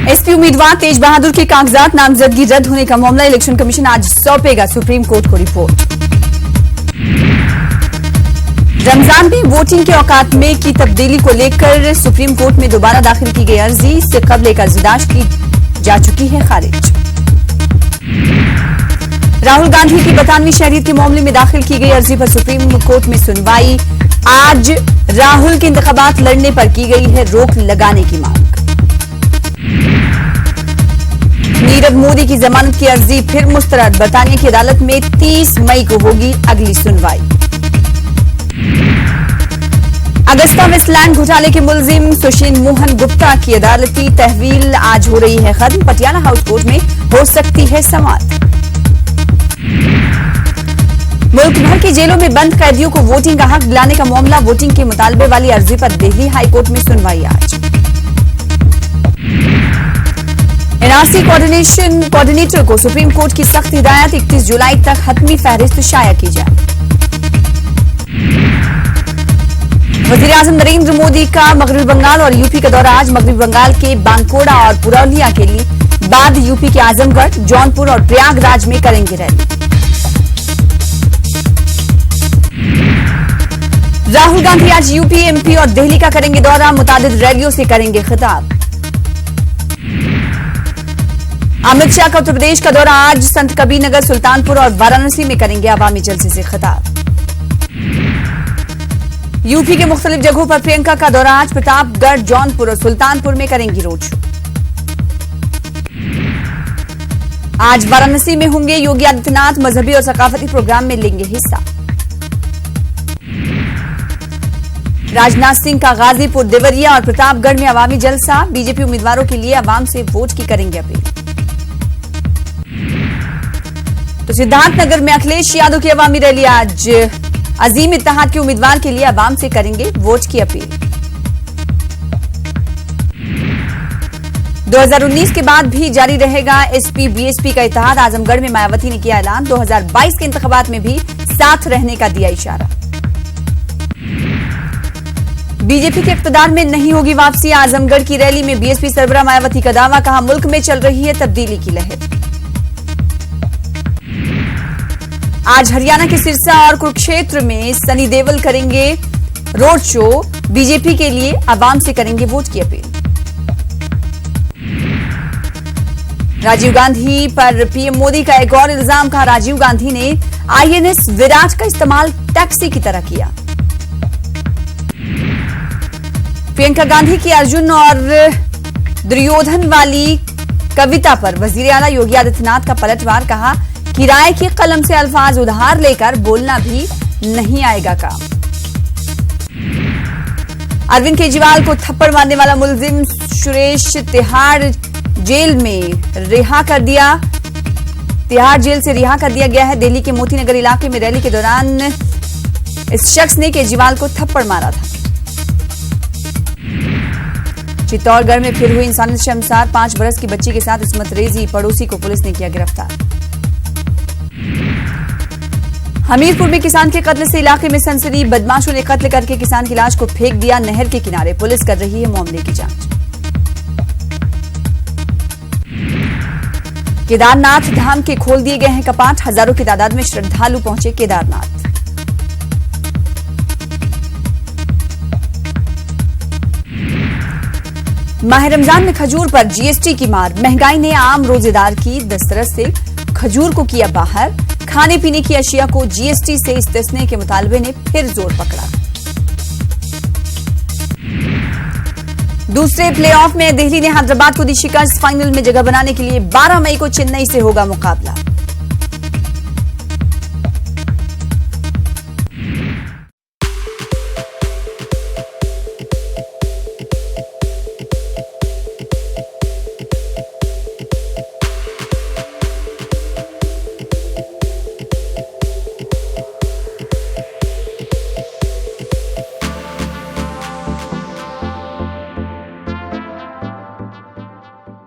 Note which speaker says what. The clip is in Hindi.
Speaker 1: एसपी उम्मीदवार तेज बहादुर के कागजात नामजदगी रद्द होने का मामला इलेक्शन कमीशन आज सौंपेगा सुप्रीम कोर्ट को रिपोर्ट। रमजान में वोटिंग के औकात में की तब्दीली को लेकर सुप्रीम कोर्ट में दोबारा दाखिल की गई अर्जी, इससे कबल एक अर्जीदाश्त की जा चुकी है खारिज। राहुल गांधी की 92वीं शहरियत के मामले में दाखिल की गई अर्जी पर सुप्रीम कोर्ट में सुनवाई। आज राहुल के इंतखाबात लड़ने पर की गई है रोक लगाने की मांग। नीरव मोदी की जमानत की अर्जी फिर मुस्तरद, बरतानिया की अदालत में 30 मई को होगी अगली सुनवाई। अगस्ता वेस्टलैंड घोटाले के मुलजिम सुशील मोहन गुप्ता की अदालती तहवील आज हो रही है खत्म, पटियाला हाउस कोर्ट में हो सकती है समाअत। मुल्क भर की जेलों में बंद कैदियों को वोटिंग का हक दिलाने का मामला, वोटिंग के मुतालबे वाली अर्जी पर दिल्ली हाईकोर्ट में सुनवाई आज। एनआरसी कोऑर्डिनेटर को सुप्रीम कोर्ट की सख्त हिदायत, 31 जुलाई तक हतमी फहरिस्त शाया की जाए। वजीर आजम नरेंद्र मोदी का मगरबी बंगाल और यूपी का दौरा आज, मगरबी बंगाल के बांकुड़ा और पुरौलिया के लिए बाद यूपी के आजमगढ़, जौनपुर और प्रयागराज में करेंगे रैली। राहुल गांधी आज यूपी, एमपी और दिल्ली का करेंगे दौरा, मुतादिद रैलियों से करेंगे खिताब। अमित शाह का उत्तर प्रदेश का दौरा आज, संत कबीरनगर, सुल्तानपुर और वाराणसी में करेंगे अवामी जलसे से खिताब। यूपी के मुख्तलिफ जगहों पर प्रियंका का दौरा आज, प्रतापगढ़, जौनपुर और सुल्तानपुर में करेंगी रोड शो। आज वाराणसी में होंगे योगी आदित्यनाथ, मजहबी और सकाफती प्रोग्राम में लेंगे हिस्सा। राजनाथ सिंह का गाजीपुर, देवरिया और प्रतापगढ़ में अवामी जलसा, बीजेपी उम्मीदवारों के लिए अवाम से वोट की करेंगे अपील। तो सिद्धार्थनगर में अखिलेश यादव की अवामी रैली आज, अजीम इत्तेहाद के उम्मीदवार के लिए अवाम से करेंगे वोट की अपील। 2019 के बाद भी जारी रहेगा एसपी बीएसपी का इत्तेहाद, आजमगढ़ में मायावती ने किया ऐलान, 2022 के इंतखाबात में भी साथ रहने का दिया इशारा। बीजेपी के इक्तदार में नहीं होगी वापसी, आजमगढ़ की रैली में बीएसपी सरबराह मायावती का दावा, कहा मुल्क में चल रही है तब्दीली की लहर। आज हरियाणा के सिरसा और कुरुक्षेत्र में सनी देओल करेंगे रोड शो, बीजेपी के लिए अवाम से करेंगे वोट की अपील। राजीव गांधी पर पीएम मोदी का एक और इल्जाम, कहा राजीव गांधी ने आईएनएस विराट का इस्तेमाल टैक्सी की तरह किया। प्रियंका गांधी की अर्जुन और दुर्योधन वाली कविता पर वजीर आला योगी आदित्यनाथ का पलटवार, कहा किराए की कलम से अल्फाज उधार लेकर बोलना भी नहीं आएगा काम। अरविंद केजरीवाल को थप्पड़ मारने वाला मुलजिम सुरेश तिहाड़ जेल में रिहा कर दिया, तिहाड़ जेल से रिहा कर दिया गया है। दिल्ली के मोतीनगर इलाके में रैली के दौरान इस शख्स ने केजरीवाल को थप्पड़ मारा था। चित्तौड़गढ़ में फिर हुई इंसानियत शर्मसार, 5 बरस की बच्ची के साथ इस्मत रेजी, पड़ोसी को पुलिस ने किया गिरफ्तार। हमीरपुर में किसान के कत्ल से इलाके में सनसनी, बदमाशों ने कत्ल करके किसान की लाश को फेंक दिया नहर के किनारे, पुलिस कर रही है मामले की जांच। केदारनाथ धाम के खोल दिए गए हैं कपाट, हजारों की तादाद में श्रद्धालु पहुंचे केदारनाथ। माह रमजान में खजूर पर जीएसटी की मार, महंगाई ने आम रोजेदार की दस्तरस से खजूर को किया बाहर, खाने पीने की अशिया को जीएसटी से इस्तिस्ने के मुतालबे ने फिर जोर पकड़ा। दूसरे प्लेऑफ में दिल्ली ने हैदराबाद को दी शिकस्त, फाइनल में जगह बनाने के लिए 12 मई को चेन्नई से होगा मुकाबला।